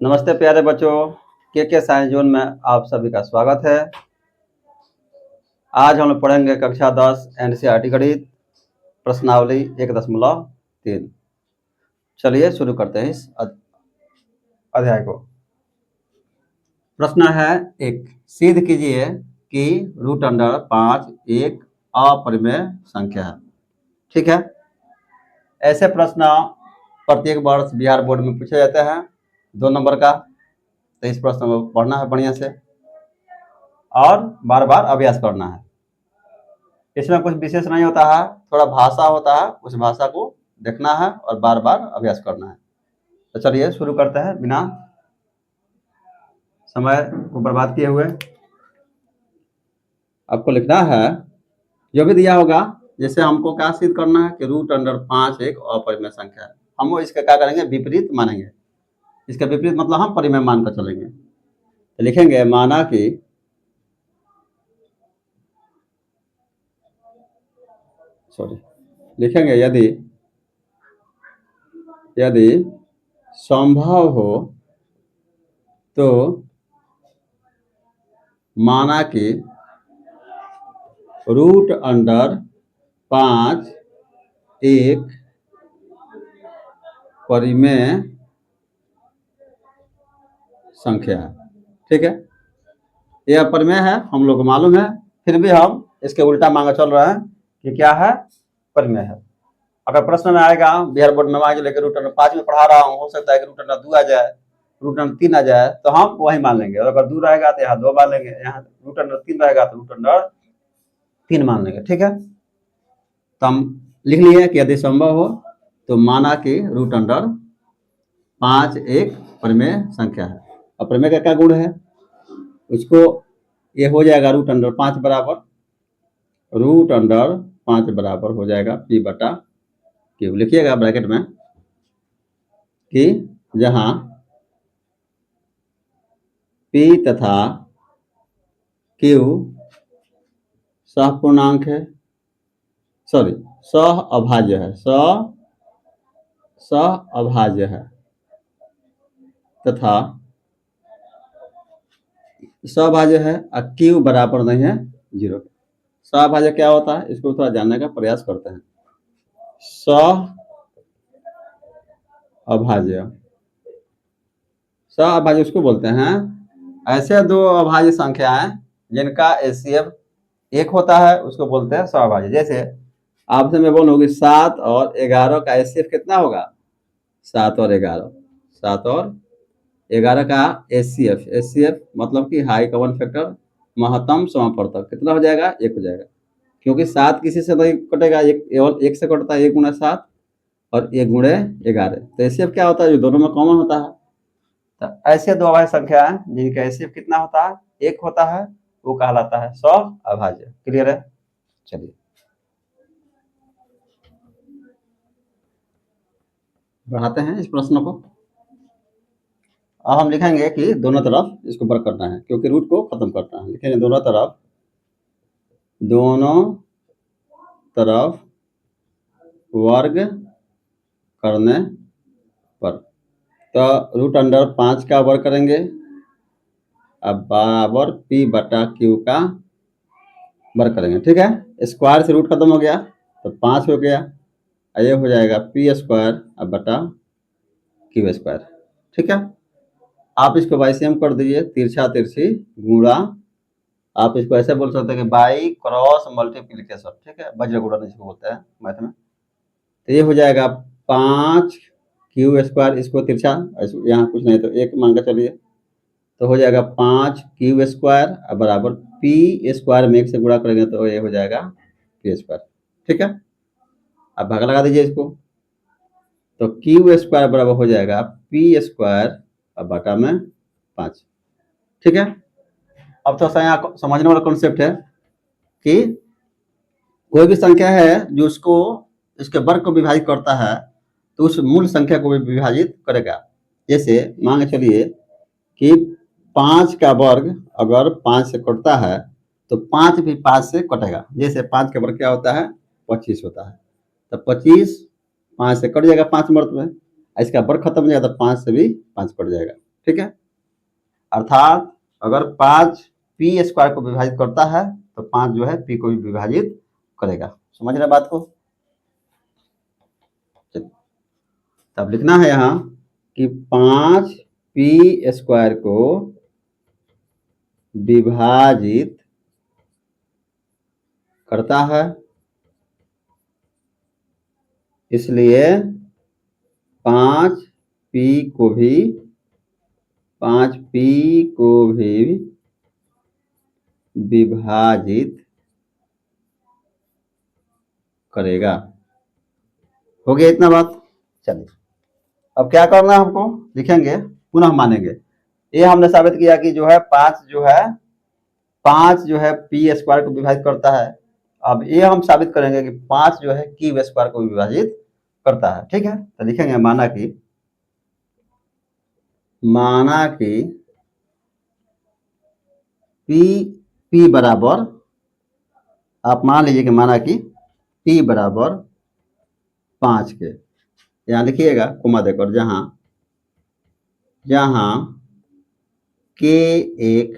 नमस्ते प्यारे बच्चों, के साइंस जोन में आप सभी का स्वागत है। आज हम लोग पढ़ेंगे कक्षा 10 एनसीईआरटी गणित प्रश्नावली 1.3। चलिए शुरू करते हैं इस अध्याय को। प्रश्न है एक, सिद्ध कीजिए कि √5 एक अपरिमेय संख्या है। ठीक है, ऐसे प्रश्न प्रत्येक वर्ष बिहार बोर्ड में पूछे जाते हैं 2 नंबर का। तो इस प्रश्न को पढ़ना है बढ़िया से और बार बार अभ्यास करना है। इसमें कुछ विशेष नहीं होता है, थोड़ा भाषा होता है, उस भाषा को देखना है और बार बार अभ्यास करना है। तो चलिए शुरू करते हैं बिना समय को बर्बाद किए हुए। आपको लिखना है जो भी दिया होगा, जैसे हमको क्या सिद्ध करना है कि √5 एक अपरिमेय संख्या है। हम इसका क्या करेंगे, विपरीत मानेंगे। इसका विपरीत मतलब हम परिमेय मान कर चलेंगे। तो लिखेंगे माना कि लिखेंगे यदि संभव हो तो माना कि √5 एक परिमेय संख्या है। ठीक है, यह परिमेय है, हम लोग को मालूम है, फिर भी हम इसके उल्टा मांगा चल रहे हैं कि क्या है, परिमेय है। अगर प्रश्न में आएगा बिहार बोर्ड में मान के लेकर √5 में पढ़ा रहा हूँ, हो सकता है कि √2 आ जाए, √3 आ जाए, तो हम वही मान लेंगे। और अगर 2 रहेगा तो यहाँ 2 मान लेंगे, यहाँ √3 रहेगा तो √3 मान लेंगे। ठीक है, तो हम लिख लिए कि यदि संभव हो तो माना कि √5 एक परिमेय संख्या है। और परिमेय का क्या गुण है, उसको ये हो जाएगा √5 बराबर हो जाएगा P/Q। लिखिएगा ब्रैकेट में कि जहां P तथा Q सहपूर्णांक है, सहअभाज्य है, सहअभाज्य है तथा सहभाज्य है और Q बराबर नहीं है 0। सहभाज्य क्या होता है, इसको थोड़ा जानने का प्रयास करते हैं। सहअभाज्य उसको बोलते हैं ऐसे दो अभाज्य संख्याएं जिनका HCF 1 होता है, उसको बोलते हैं सहअभाज्य। जैसे आपसे मैं बोलूँ 7 और 11 का HCF कितना होगा, 7 और 11 का HCF मतलब कि हाई कॉमन फैक्टर, महत्तम समापवर्तक कितना हो जाएगा, 1 हो जाएगा। क्योंकि 7 किसी से नहीं कटेगा, एक से कटता है, 1 × 7 और 1 × 11। तो HCF क्या होता है, जो दोनों में कॉमन होता है। तो ऐसे दो अभाज्य संख्या है जिनका HCF कितना होता है, 1 होता है, वो कहलाता है सहअभाज्य। क्लियर है। चलिए बढ़ाते हैं इस प्रश्न को। अब हम लिखेंगे कि दोनों तरफ इसको वर्क करना है, क्योंकि रूट को खत्म करना है। लिखेंगे दोनों तरफ वर्ग करने पर, तो √5 का वर्ग करेंगे अब बराबर P/Q का वर्ग करेंगे। ठीक है, स्क्वायर से रूट खत्म हो गया तो 5 हो गया, ये हो जाएगा P² Q²। ठीक है, आप इसको बाइसेम कर दीजिए, तिरछा तिरछी गुणा। आप इसको ऐसे बोल सकते हैं कि बाई क्रॉस मल्टीप्लीकेशन। ठीक है, वज्र गुणन इसको बोलते हैं मैथ में। तो ये हो जाएगा 5Q², इसको तिरछा, यहाँ कुछ नहीं तो 1 मान के चलिए, तो हो जाएगा 5Q² बराबर P² में 1 से गुणा करेंगे तो ये हो जाएगा P²। ठीक है, अब भाग लगा दीजिए इसको, तो Q² बराबर हो जाएगा P²/5। ठीक है, अब थोड़ा सा यहाँ समझने वाला कॉन्सेप्ट है कि कोई भी संख्या है जो उसको इसके वर्ग को विभाजित करता है, तो उस मूल संख्या को भी विभाजित करेगा। जैसे मान के चलिए कि 5 का वर्ग अगर 5 से कटता है तो 5 भी 5 से कटेगा। जैसे 5 का वर्ग क्या होता है, 25 होता है, तो 25 5 से कट जाएगा 5 मर्त में, इसका वर्ग खत्म हो जाएगा तो 5 से भी 5 कट जाएगा। ठीक है, अर्थात अगर 5 पी स्क्वायर को विभाजित करता है तो 5 जो है पी को भी विभाजित करेगा। समझ रहे बात को? तब लिखना है यहाँ कि 5 पी स्क्वायर को विभाजित करता है, इसलिए 5 पी को भी विभाजित करेगा। हो गया इतना बात। चलिए अब क्या करना है हमको, लिखेंगे पुनः मानेंगे। ये हमने साबित किया कि जो है 5 जो है पी स्क्वायर को विभाजित करता है। अब ये हम साबित करेंगे कि 5 जो है क्यू स्क्वायर को विभाजित करता है। ठीक है, तो लिखेंगे माना कि पी बराबर, आप मान लीजिए कि माना कि पी बराबर 5 के, यहाँ लिखिएगा कोमा देकर, जहां के एक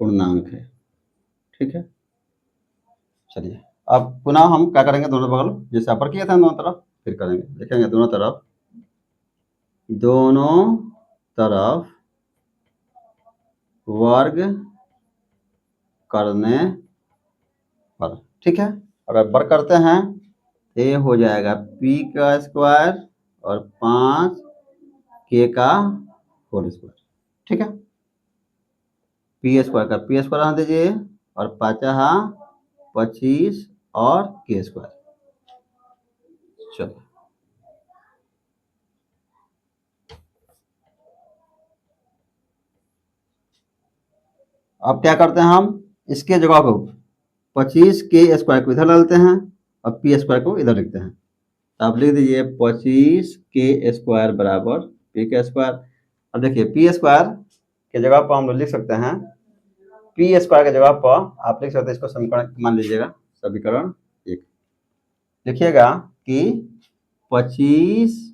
पूर्णांक है। ठीक है, चलिए अब पुनः हम क्या करेंगे, दोनों बगल जैसे अपर किए थे दोनों तरफ फिर करेंगे। लिखेंगे दोनों तरफ वर्ग करने पर। ठीक है, अगर वर्ग करते हैं ये हो जाएगा पी का स्क्वायर और 5 के का होल स्क्वायर। ठीक है, पी स्क्वायर रख दीजिए और 5 25 और के स्क्वायर। चलो अब क्या करते हैं, हम इसके जगह को 25 के स्क्वायर को इधर डालते हैं और पी स्क्वायर को इधर लिखते हैं। तो आप लिख दीजिए 25 के स्क्वायर बराबर पी का स्क्वायर। अब देखिए पी स्क्वायर के जगह पर हम लोग लिख सकते हैं, पी स्क्वायर के जगह पर आप लिख सकते हैं इसको समीकरण मान लीजिएगा, समीकरण 1 लिखिएगा कि 25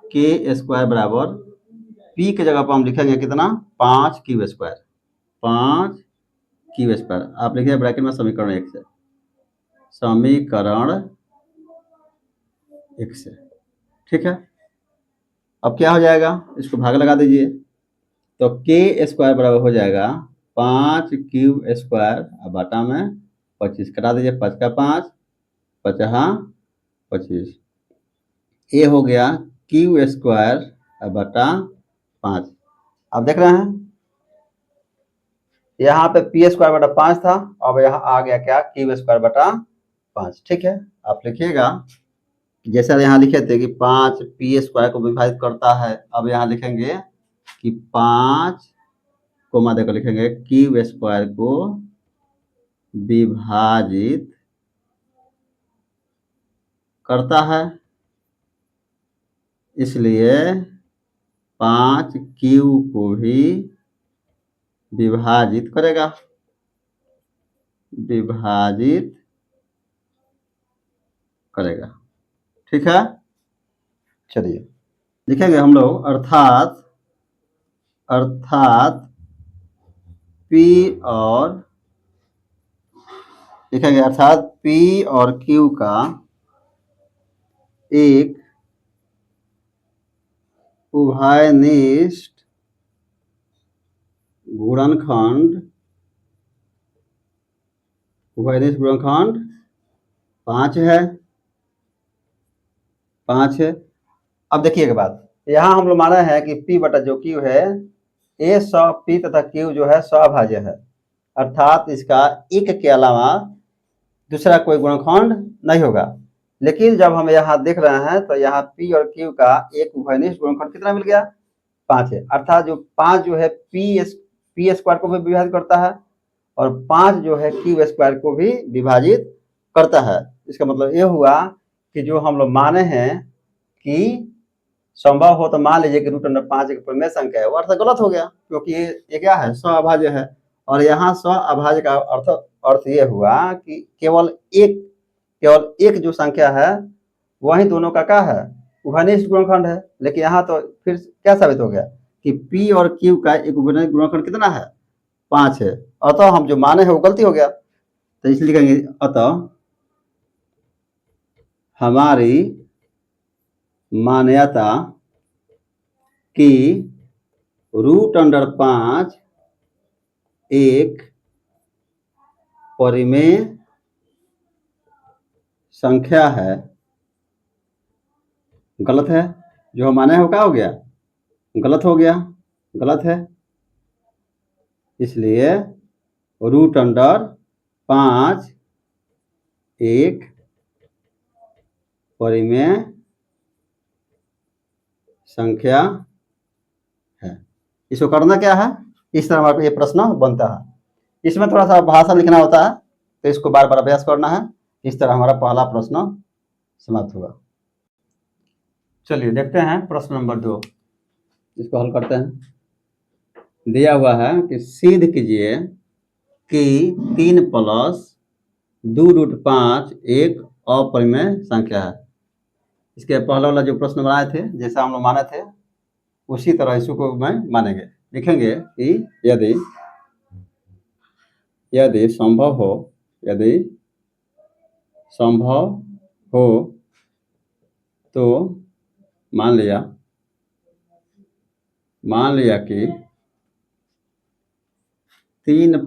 के स्क्वायर बराबर पी के जगह पर हम लिखेंगे कितना, 5 क्यू स्क्वायर, 5 क्यू स्क्वायर। आप लिखिए ब्रैकेट में समीकरण 1 से, समीकरण 1 से। ठीक है, अब क्या हो जाएगा, इसको भाग लगा दीजिए तो के स्क्वायर बराबर हो जाएगा 5 क्यू स्क्वायर, अब बटा में 25 कटा दीजिए, 5 का 5 5 25, ये हो गया क्यू स्क्वायर बटा 5। अब देख रहे हैं यहाँ पे पी स्क्वायर बटा 5 था, अब यहाँ आ गया क्या, क्यू स्क्वायर बटा 5। ठीक है, आप लिखिएगा जैसा यहाँ लिखे थे कि 5 पी स्क्वायर को विभाजित करता है, अब यहाँ लिखेंगे कि 5 कोमा देकर लिखेंगे क्यू स्क्वायर को विभाजित करता है, इसलिए 5 क्यू को भी विभाजित करेगा, ठीक है। चलिए लिखेंगे हम लोग अर्थात पी और लिखेंगे अर्थात पी और क्यू का एक उभयनिष्ठ गुणनखंड 5 है। अब देखिएगा बात, यहाँ हम लोग माना है कि P बटा जो Q है ये P तथा Q जो है स्वभाज्य है, अर्थात इसका एक के अलावा दूसरा कोई गुणनखंड नहीं होगा। लेकिन जब हम यहाँ देख रहे हैं तो यहाँ P और Q का एक उभयनिष्ठ गुणनखंड कितना मिल गया, 5 है, अर्थात जो 5 जो है पी स्क्वायर को भी विभाजित करता है और 5 जो है Q स्क्वायर को भी विभाजित करता है। इसका मतलब ये हुआ कि जो हम लोग माने हैं कि संभव हो तो मान लीजिए कि √5 एक प्रमेय संख्या है, वो अर्थ गलत हो गया क्योंकि ये क्या है, स्वअभाज्य है। और यहाँ स्वअभाज्य का अर्थ ये हुआ कि केवल एक जो संख्या है वही दोनों का क्या है, उभयनिष्ठ गुणनखंड है, लेकिन यहाँ तो फिर क्या साबित हो गया कि P और Q का एक उभयनिष्ठ गुणनखंड कितना है, 5 है। अतः हम जो माने हैं वो गलती हो गया, तो इसलिए कहेंगे अतः हमारी मान्यता कि √5 एक परिमेय संख्या है गलत है। जो हम माने हैं वो क्या हो गया, गलत हो गया, गलत है। इसलिए √5 एक परिमेय संख्या है। इसको करना क्या है, इस तरह हमारे ये प्रश्न बनता है। इसमें थोड़ा सा भाषा लिखना होता है, तो इसको बार बार अभ्यास करना है। इस तरह हमारा पहला प्रश्न समाप्त हुआ। चलिए देखते हैं प्रश्न नंबर 2, इसको हल करते हैं। दिया हुआ है कि सिद्ध कीजिए कि 3 + 2√5 एक अपरिमेय संख्या है। इसके पहले वाला जो प्रश्न बनाए थे, जैसा हम लोग माने थे उसी तरह इसको मैं मानेंगे। लिखेंगे कि यदि संभव हो तो मान लिया कि 3 +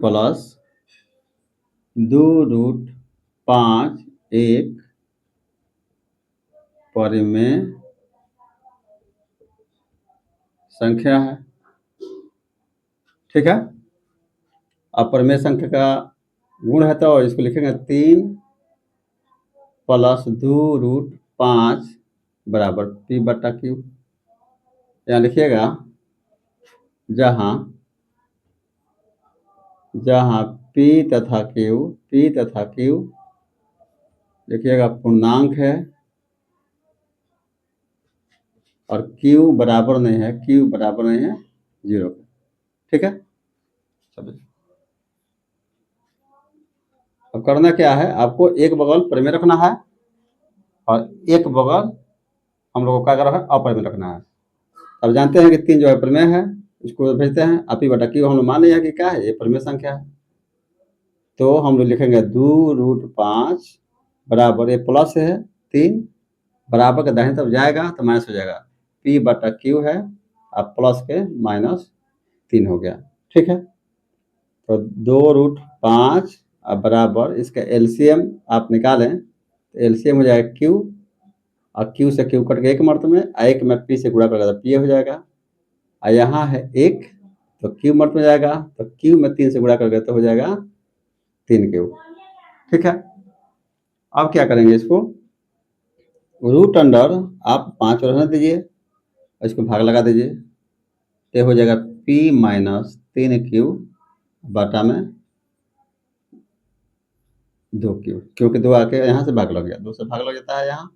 2√5 एक परिमेय संख्या है। ठीक है, अब परिमेय संख्या का गुण है तो इसको लिखेंगे 3 + 2√5 बराबर P/Q। यहाँ लिखिएगा जहाँ P तथा Q लिखिएगा पूर्णांक है और Q बराबर नहीं है 0 के। ठीक है, चलिए अब करना क्या है, आपको एक बगल परिमेय रखना है और एक बगल हम लोगों को क्या करना है, अपरिमेय रखना है। अब जानते हैं कि 3 जो है परिमेय है, इसको भेजते हैं। P/Q हम लोग मान लिया कि क्या है, ये परिमेय संख्या है। तो हम लोग लिखेंगे 2√5 बराबर, ये प्लस है 3 बराबर के दाहिने तरफ जाएगा तो माइनस हो जाएगा, P/Q है अब प्लस के -3 हो गया। ठीक है, तो 2√5 अब बराबर इसका एलसीएम आप निकालें तो एलसीएम हो जाएगा Q और Q से Q कट के 1 मर्त में, 1 में P से गुणा करेगा तो P हो जाएगा। और यहाँ है 1 तो Q मर्त में जाएगा, तो Q में 3 से गुणा करेगा तो हो जाएगा 3Q। ठीक है, अब क्या करेंगे, इसको रूट अंडर आप 5 रहने दीजिए, इसको भाग लगा दीजिए, ये हो जाएगा P - 3Q बटा में 2Q, क्योंकि 2 आके यहाँ से भाग लग गया, 2 से भाग लग जाता है यहाँ,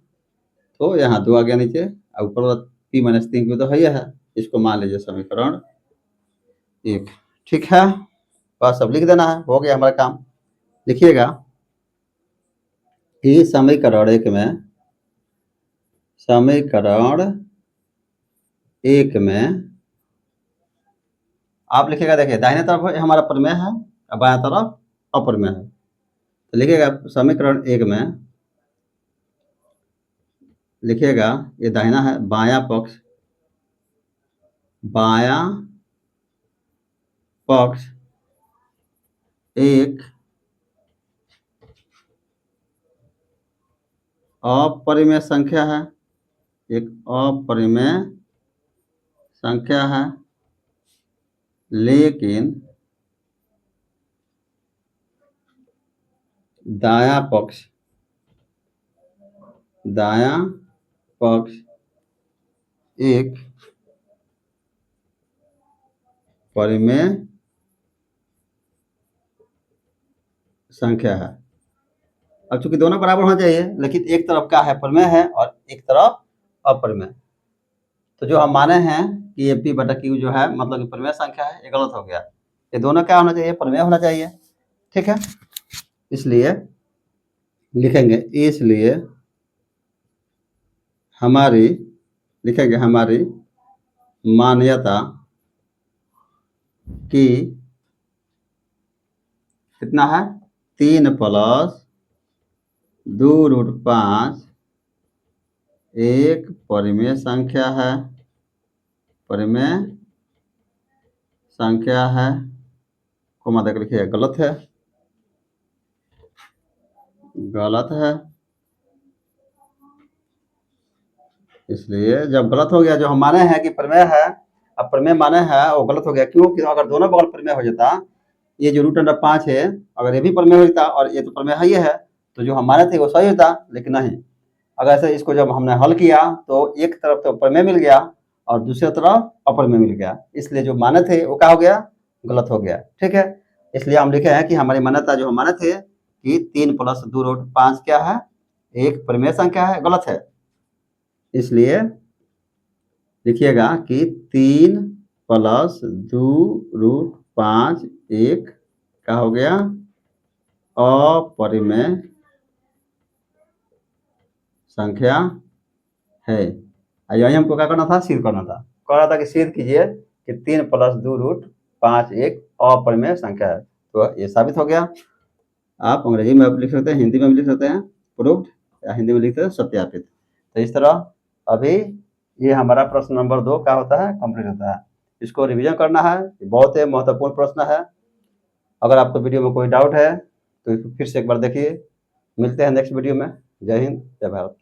तो यहाँ 2 आ गया नीचे, और ऊपर वाला P - 3Q तो है। इसको मान लीजिए समीकरण 1। ठीक है, बस अब लिख देना है, हो गया हमारा काम। लिखिएगा कि समीकरण 1 में आप लिखिएगा, देखिए दाहिने तरफ हमारा परिमेय है और बाएं तरफ अपरिमेय है। तो लिखिएगा समीकरण 1 में लिखिएगा, ये दाहिना है, बायां पक्ष एक अपरिमेय संख्या है, लेकिन दायां पक्ष एक परिमेय संख्या है। अब चूंकि दोनों बराबर होना चाहिए, लेकिन एक तरफ क्या है, परिमेय है और एक तरफ अपरिमेय, तो जो हम माने हैं कि ये P/Q जो है मतलब कि परिमेय संख्या है, ये गलत हो गया। ये दोनों क्या होना चाहिए, परिमेय होना चाहिए। ठीक है, इसलिए लिखेंगे, इसलिए हमारी लिखेंगे हमारी मान्यता कि कितना है 3+2√5 एक परिमेय संख्या है, परिमेय संख्या है, कोमा देकर लिखिए गलत है, गलत है। इसलिए जब गलत हो गया, जो हम माने हैं कि प्रमेय है, अब प्रमेय माने हैं वो गलत हो गया। क्यों? कि अगर दोनों बगल प्रमेय हो जाता, ये जो √5 है अगर ये भी प्रमेय हो जाता और ये तो प्रमेय है, ये है, तो जो हम माने थे वो सही होता। लेकिन नहीं, अगर ऐसे इसको जब हमने हल किया तो एक तरफ तो प्रमेय मिल गया और दूसरी तरफ अप्रमेय मिल गया, इसलिए जो माने थे वो क्या हो गया? गलत हो गया। ठीक है, इसलिए हम लिखे हैं कि हमारी मान्यता जो हम माने थे कि 3+2√5 क्या है? एक प्रमेय संख्या है, गलत है। इसलिए लिखिएगा कि 3+2√5 एक क्या हो गया? अपरिमेय संख्या है। यही हमको क्या करना था? सिद्ध करना था। कह रहा था कि सिद्ध कीजिए कि 3+2√5 एक अपरिमेय संख्या है। तो ये साबित हो गया। आप अंग्रेजी में लिख सकते हैं, हिंदी में भी लिख सकते हैं प्रूव्ड, या हिंदी में लिख सकते हैं सत्यापित। तो इस तरह अभी ये हमारा प्रश्न नंबर 2 क्या होता है? कंप्लीट होता है। इसको रिवीजन करना है, बहुत ही महत्वपूर्ण प्रश्न है। अगर आपको वीडियो में कोई डाउट है तो इसको फिर से एक बार देखिए। मिलते हैं नेक्स्ट वीडियो में। जय हिंद, जय भारत।